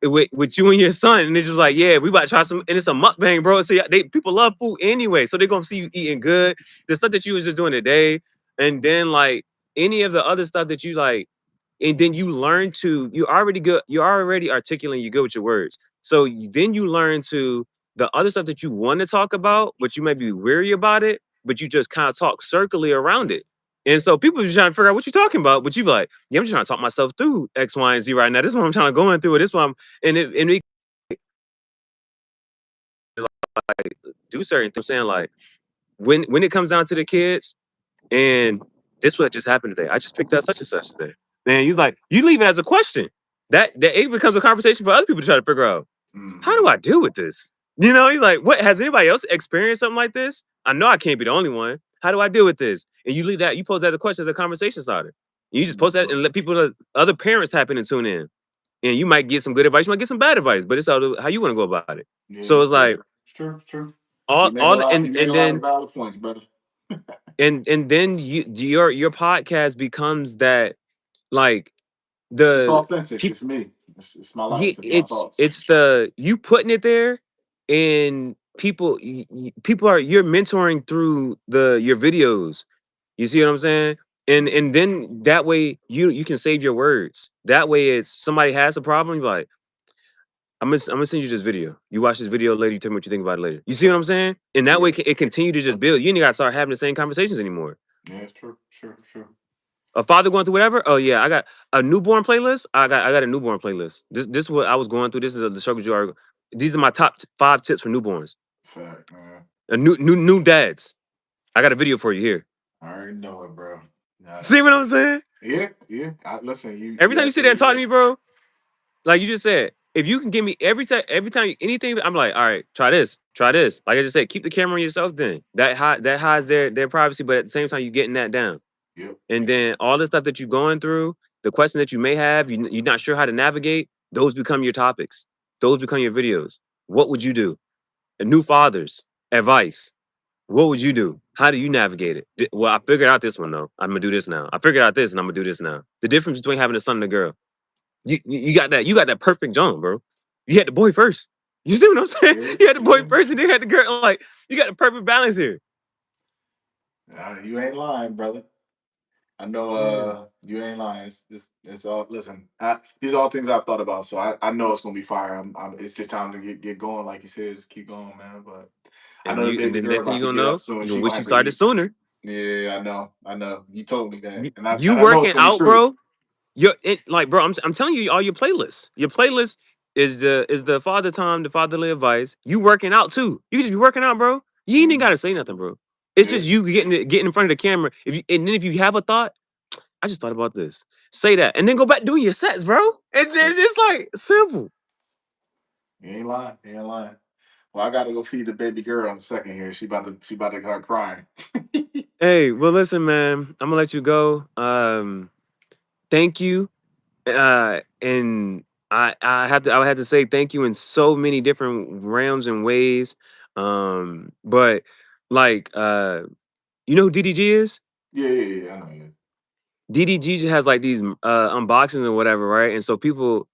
with you and your son. And it's just like, yeah, we about to try some, and it's a mukbang, bro. So yeah, they people love food anyway. So they're gonna see you eating good. The stuff that you was just doing today and then like any of the other stuff that you like and then you learn to you're already articulate you're good with your words so then you learn to the other stuff that you want to talk about but you might be weary about it but you just kind of talk circly around it and so people are trying to figure out what you're talking about but you be like yeah I'm just trying to talk myself through X Y and Z right now this is what I'm trying to go through it this one and it do certain things I'm saying like when it comes down to the kids. And this what just happened today. I just picked up such and such today. Man, you like you leave it as a question. That it becomes a conversation for other people to try to figure out how do Mhm. I deal with this? You know, he's like, what has anybody else experienced something like this? I know I can't be the only one. How do I deal with this? And you leave that, you pose that as a question as a conversation starter. You just post that and let people, other parents tap in and tune in. And you might get some good advice, you might get some bad advice, but it's how you want to go about it. Yeah, So it's it's like true. It's true. all You and made a and lot of then valid points, brother. and then your podcast becomes that, like, It's the authentic. peop It's me. It's my life. It's my thoughts. it's the you putting it there, and people are, you're mentoring through your videos. You see what I'm saying? And then that way you can save your words. That way, it's somebody has a problem, you're like, I'm gonna send you this video. You watch this video later. You tell me what you think about it later. You see what I'm saying? And that way, Yeah. it continue to just build. You ain't gotta start having the same conversations anymore. Yeah, it's true. True. A father going through whatever. Oh yeah, I got a newborn playlist. I got a newborn playlist. This is what I was going through. This is the struggles you are. These are my top 5 tips for newborns. Fact, man. New dads. I got a video for you here. I already know it, bro. See what I'm saying? Yeah. Listen, Every you time you sit there and absolutely talk to right. me, bro, like you just said, if you can give me every time anything, I'm like, all right, try this. Like I just said, keep the camera on yourself. Then that hides their privacy, but at the same time, you're getting that down. Yep. And then all the stuff that you're going through, the questions that you may have, you're not sure how to navigate. Those become your topics. Those become your videos. What would you do? A new fathers advice. What would you do? How do you navigate it? Well, I figured out this one though. I'm gonna do this now. I figured out this, and I'm gonna do this now. The difference between having a son and a girl. You got that. You got that perfect John, bro. You had the boy first. You see what I'm saying? Yeah, You had the boy yeah. first, and then had the girl. Like, you got the perfect balance here. You ain't lying, brother. I know Yeah. you ain't lying. It's all listen, these are all things I've thought about, so I know it's gonna be fire. It's just time to get going, like you said, just keep going, man. But I know the And baby then the girl next thing about you to gonna get up know, soon. you She gonna gonna wish you have to started eat. sooner. Yeah, I know. You told me that. You And I know it's working gonna be out, true. bro. Like, bro. I'm telling you, all your playlists. Your playlist is the father time, the fatherly advice. You working out too. You just be working out, bro. You ain't even Mhm. gotta say nothing, bro. It's Yeah. just you getting in front of the camera. And then if you have a thought, I just thought about this. Say that, and then go back doing your sets, bro. It's like simple. You ain't lying. You ain't lying. Well, I gotta go feed the baby girl in a second here. She about to start crying. Hey, well, listen, man. I'm gonna let you go. Thank you. And I had to say thank you in so many different realms and ways. But like, you know who DDG is? Yeah, I know you. DDG has like these unboxings or whatever, right? And so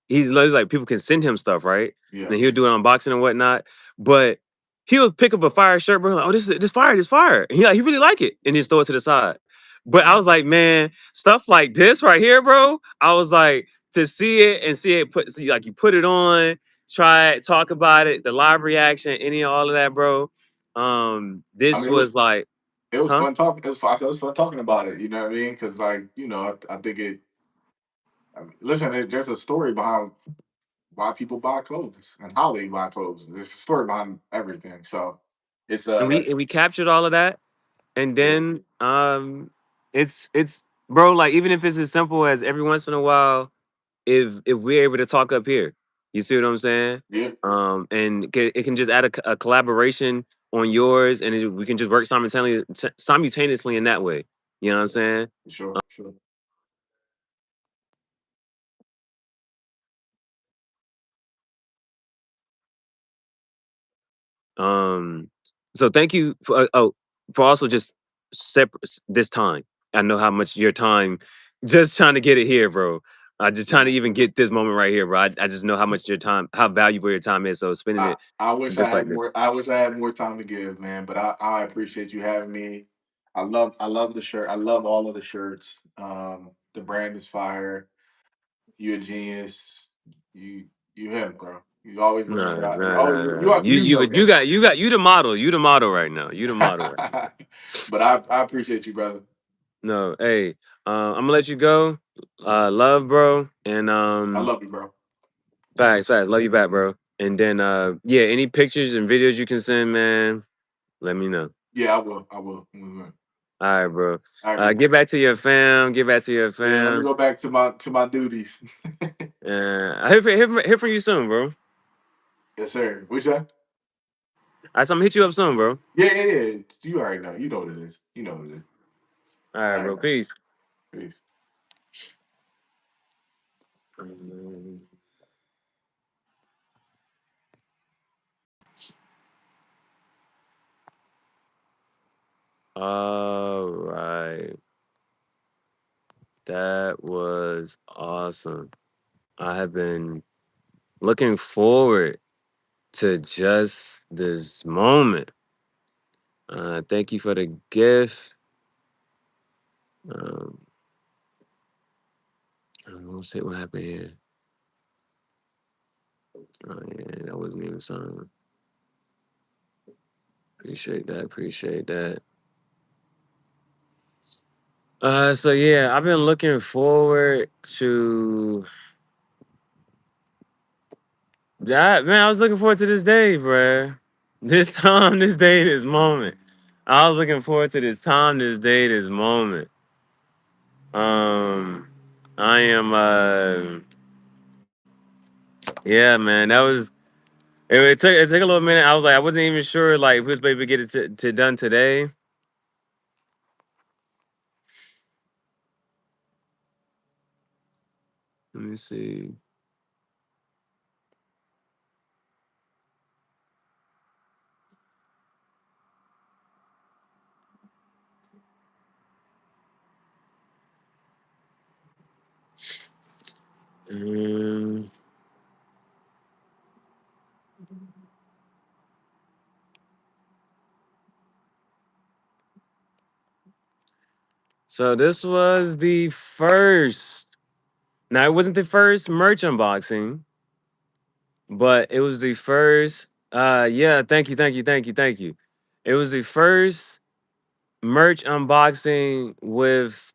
he's literally like people can send him stuff, right? Yeah. And he'll do an unboxing and whatnot. But he'll pick up a fire shirt, bro. Like, oh, this fire. And he really like it, and just throw it to the side. But I was like, man, stuff like this right here, bro. I was like, to see it and see it like you put it on, try it, talk about it, the live reaction, any all of that, bro. I This mean, was like, it was huh? fun talking. It was fun. I said it was fun talking about it. You know what I mean? Because like I think it. I mean, listen, there's a story behind why people buy clothes and how they buy clothes. There's a story behind everything. So it's And we captured all of that. And yeah, then it's bro, like even if it's as simple as every once in a while, if we're able to talk up here, you see what I'm saying? yeah, And it can just add a collaboration on yours, and we can just work simultaneously in that way. You know what I'm saying? for sure. Um, so thank you for also just separate this time. I know how much your time just trying to get it here, bro. I just trying to Yeah. even get this moment right here, bro. I just know how much your time, how valuable your time is. So spending I it I wish I just like had this. more. I wish I had more time to give, man. But I appreciate you having me. I love the shirt. I love all of the shirts. The brand is fire. You a genius. You you him, bro. You always bring it No, no, out. no, Oh, no, no. you know that. You the model. You the model right now. You the model right now. But I appreciate you, brother. No, hey, I'm gonna let you go. Love, bro, and I love you, bro. facts. Love you back, bro. And then yeah, any pictures and videos you can send, man, let me know. Yeah, I will. I will. All All right, bro. right, bro. Get back to your fam. Get back to your Yeah, let me fam. go back to my duties. I hear from you soon, bro. Yes, sir. Which that? I'm gonna hit you up soon, bro. Yeah. You already know. You know what it is. You know what it is. All All right, right, bro. man. Peace. Peace. All That was awesome. I have been looking forward to just this moment. Thank you for the gift. Um, we'll see what happened here. Oh yeah, that wasn't even something. Appreciate that. Appreciate that. So yeah, I've been looking forward to that. Man, I was looking forward to this day, bruh. This time, this day, this moment. I was looking forward to this time, this day, this moment. Um, I am. Yeah, man. That was. It took a little minute. I was like, I wasn't even sure like if we was able to get it to done today. Let me see. Um, so this was the first. Now it wasn't the first merch unboxing, but it was the first. Yeah. Thank you. Thank you. Thank you. Thank you. It was the first merch unboxing with.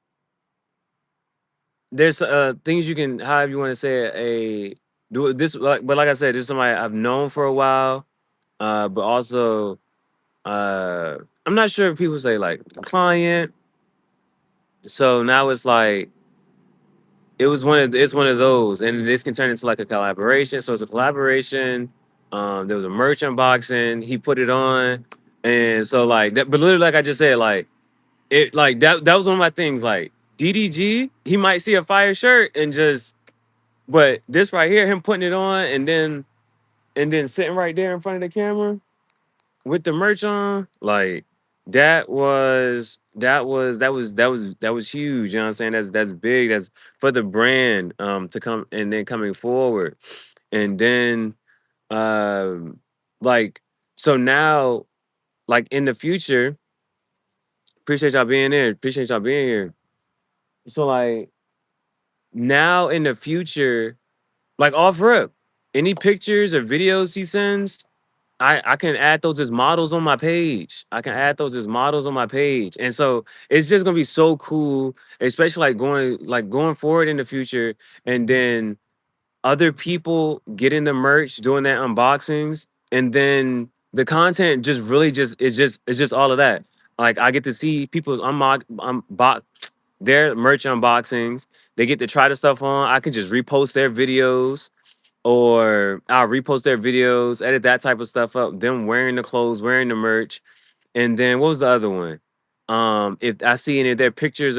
There's things you can, however you want to say it, a do this like, but like I said, this is somebody I've known for a while. But also uh I'm not sure if people say like client. So now it's like it's one of those, and this can turn into like a collaboration. So it's a collaboration. There was a merch unboxing. He put it on, and so like that. But literally, like I just said, like it, like that was one of my things. Like DDG, he might see a fire shirt and just, but this right here, him putting it on, and then sitting right there in front of the camera with the merch on, like that was huge. You know what I'm saying? That's big. That's for the brand to come, and then coming forward. And then um like so now, like in the future, appreciate y'all being there. Appreciate y'all being here. So like now in the future, like off rip, any pictures or videos he sends, I can add those as models on my page. I can add those as models on my page. And so it's just gonna be so cool, especially like going forward in the future, and then other people getting the merch, doing their unboxings, and then the content just really just it's just all of that. Like I get to see people's their merch unboxings. They get to try the stuff on. I can just repost their videos, or I'll repost their videos, edit that type of stuff up. Them wearing the clothes, wearing the merch, and then what was the other one? If I see any of their pictures,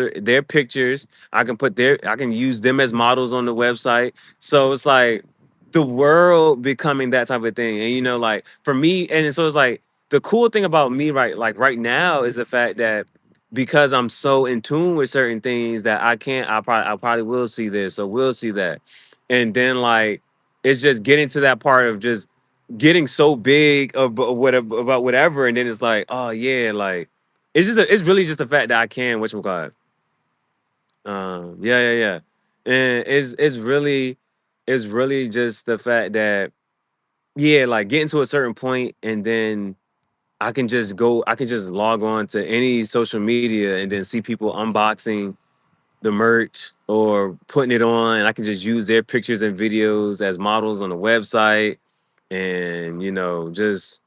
I can use them as models on the website. So it's like the world becoming that type of thing. And like for me, and so it's like the cool thing about me right now is the fact that because I'm so in tune with certain things that I probably will see this or will see that. And then like it's just getting to that part of just getting so big about whatever, and then it's like, oh yeah, like it's really just the fact that I can whatchamacallit. Yeah, yeah, yeah. And it's really just the fact that yeah, like getting to a certain point, and then I can just log on to any social media and then see people unboxing the merch or putting it on. I can just use their pictures and videos as models on the website, and just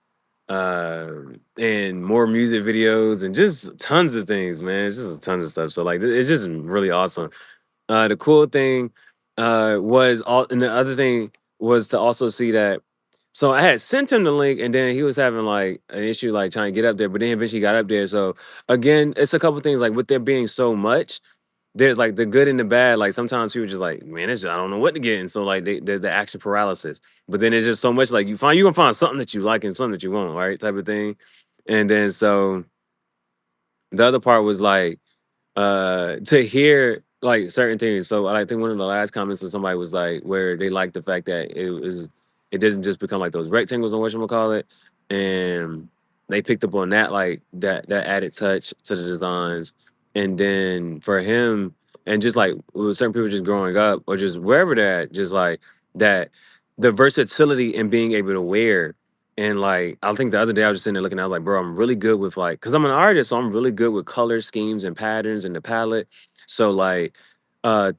and more music videos and just tons of things, man. It's just tons of stuff. So like it's just really awesome. The cool thing was all, and the other thing was to also see that. So I had sent him the link, and then he was having like an issue like trying to get up there, but then eventually got up there. So again, it's a couple things like with there being so much, there's like the good and the bad. Like sometimes people just like, man, I don't know what to get, and so like the action paralysis. But then it's just so much like you gonna find something that you like and something that you want, right? Type of thing. And then so the other part was like to hear like certain things. So I think one of the last comments was somebody was like where they liked the fact that it doesn't just become like those rectangles on whatchamacallit. And they picked up on that like that added touch to the designs. And then for him and just like with certain people just growing up or just wherever they're at, just like that the versatility in being able to wear. And like I think the other day I was just sitting there looking, I was like, bro, I'm really good with like, cause I'm an artist, so I'm really good with color schemes and patterns and the palette. So like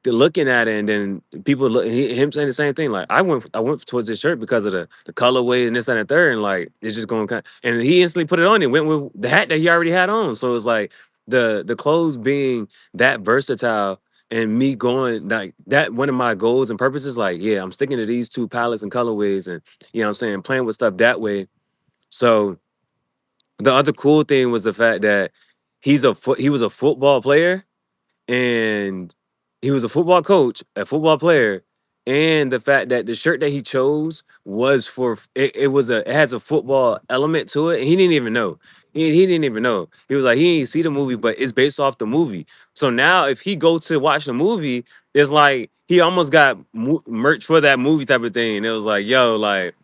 looking at it and then people look him saying the same thing. Like I went towards this shirt because of the colorway and this and the third, and like it's just going kind and he instantly put it on and went with the hat that he already had on. So it's like the clothes being that versatile and me going like that one of my goals and purposes, like, yeah, I'm sticking to these two palettes and colorways and you know what I'm saying, playing with stuff that way. So the other cool thing was the fact that he was a football player and he was a football coach, a football player, and the fact that the shirt that he chose was for it has a football element to it, and he didn't even know. He didn't even know. He was like he didn't see the movie, but it's based off the movie. So now if he go to watch the movie, it's like he almost got merch for that movie type of thing. And it was like, yo, like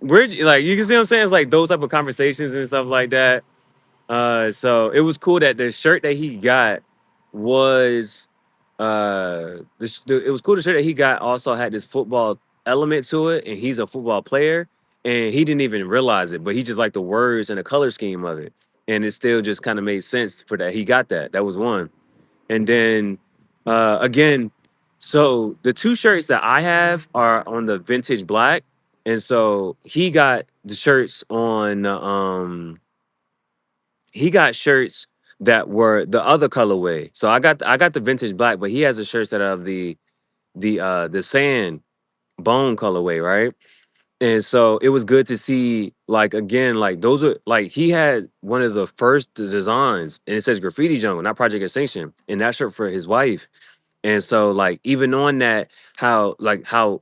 where'd you like you can see what I'm saying? It's like those type of conversations and stuff like that. So it was cool that the shirt that he got was it was cool the shirt that he got also had this football element to it, and he's a football player, and he didn't even realize it, but he just liked the words and the color scheme of it, and it still just kind of made sense for that. He got that. That was one, and then again, so the two shirts that I have are on the vintage black, and so he got the shirts on he got shirts that were the other colorway. So I got the vintage black, but he has the shirts that are of the sand bone colorway, right? And so it was good to see like again, like those are like he had one of the first designs and it says graffiti jungle, not Project Extinction, and that shirt for his wife. And so like even on that, how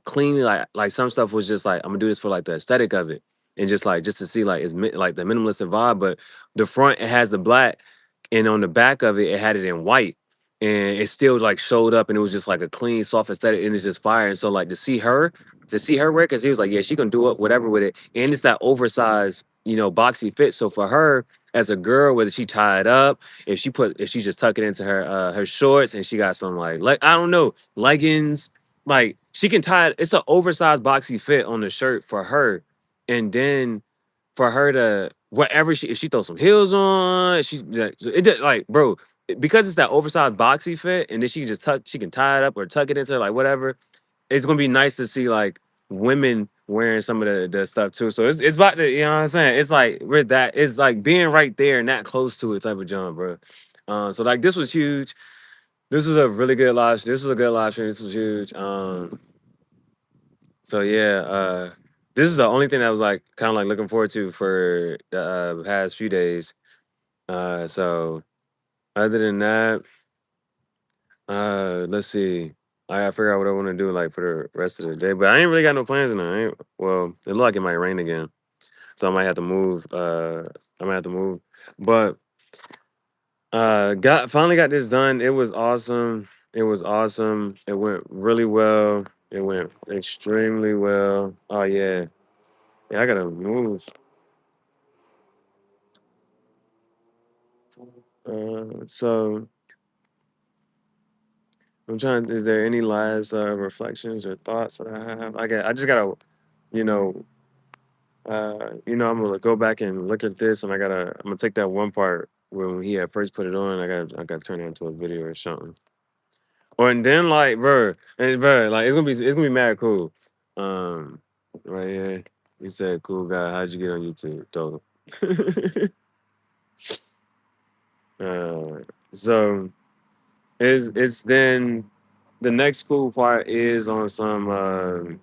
clean like some stuff was just like I'm gonna do this for like the aesthetic of it, and just like just to see like like the minimalistic vibe. But the front it has the black, and on the back of it it had it in white, and it still like showed up, and it was just like a clean, soft aesthetic, and it's just fire. And so like to see her wear, because he was like, yeah, she can do it whatever with it, and it's that oversized, boxy fit. So for her as a girl, whether she tied up if she just tuck it into her shorts and she got some like I don't know leggings, like she can tie it. It's an oversized boxy fit on the shirt for her, and then for her to whatever she if she throws some heels on, it just like bro because it's that oversized boxy fit, and then she can tie it up or tuck it into like whatever. It's gonna be nice to see like women wearing some of the stuff too. So it's about to, you know what I'm saying? It's like with that, it's like being right there and that close to it type of jump, bro. So like this was huge. This was a really good live. This was a good live stream. This was huge. So yeah, this is the only thing that I was like kind of like looking forward to for the past few days. So other than that, let's see. I gotta figure out what I want to do like for the rest of the day. But I ain't really got no plans tonight. Well, it look like it might rain again. So I might have to move. I might have to move. But got finally got this done. It was awesome. It was awesome. It went really well. It went extremely well. Oh yeah. Yeah, I gotta move. So I'm trying. Is there any last reflections or thoughts that I have? I just gotta, you know, I'm gonna go back and look at this, and I'm gonna take that one part when he had first put it on. I gotta turn it into a video or something. Or and then like, bro, like it's gonna be mad cool. Um, right here, he said, "Cool guy, how'd you get on YouTube?" Total. uh, so it's then the next cool part is on some.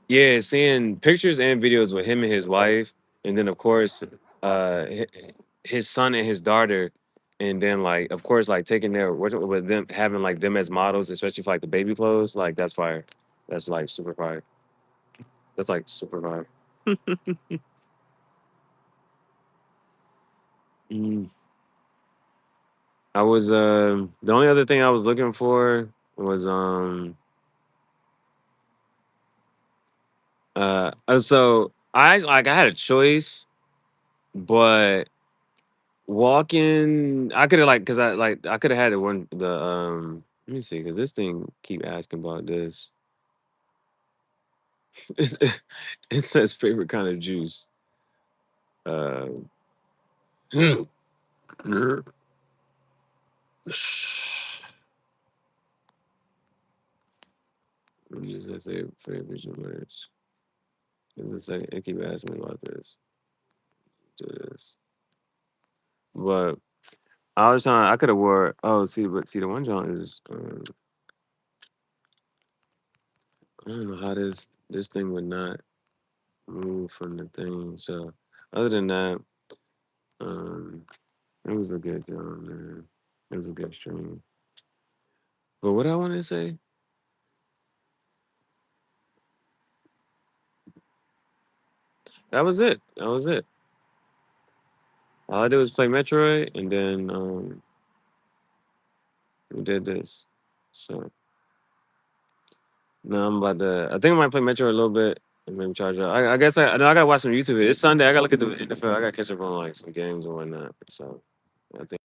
Yeah, seeing pictures and videos with him and his wife, and then of course, his son and his daughter, and then like of course like taking their with them having like them as models, especially for like the baby clothes, like that's fire. That's like super fire. That's like super fire. Mm. I was the only other thing I was looking for was so I had a choice, but walking I could have like because I could have had it one the let me see because this thing keep asking about this. It's, it says favorite kind of juice. Uh, let me just say favorite words. It's a second. It keep asking me about this. Do this, but I was trying. I could have wore. Oh, see, but see, the one John is. I don't know how this thing would not move from the thing. So other than that, um, it was a good John, man. It was a good stream. But what I want to say, that was it. That was it. All I did was play Metroid, and then we did this. So now I'm about to. I think I might play Metroid a little bit and maybe charge up. I guess I know I gotta watch some YouTube. It's Sunday. I gotta look at the NFL. I gotta catch up on like some games and whatnot. So I think.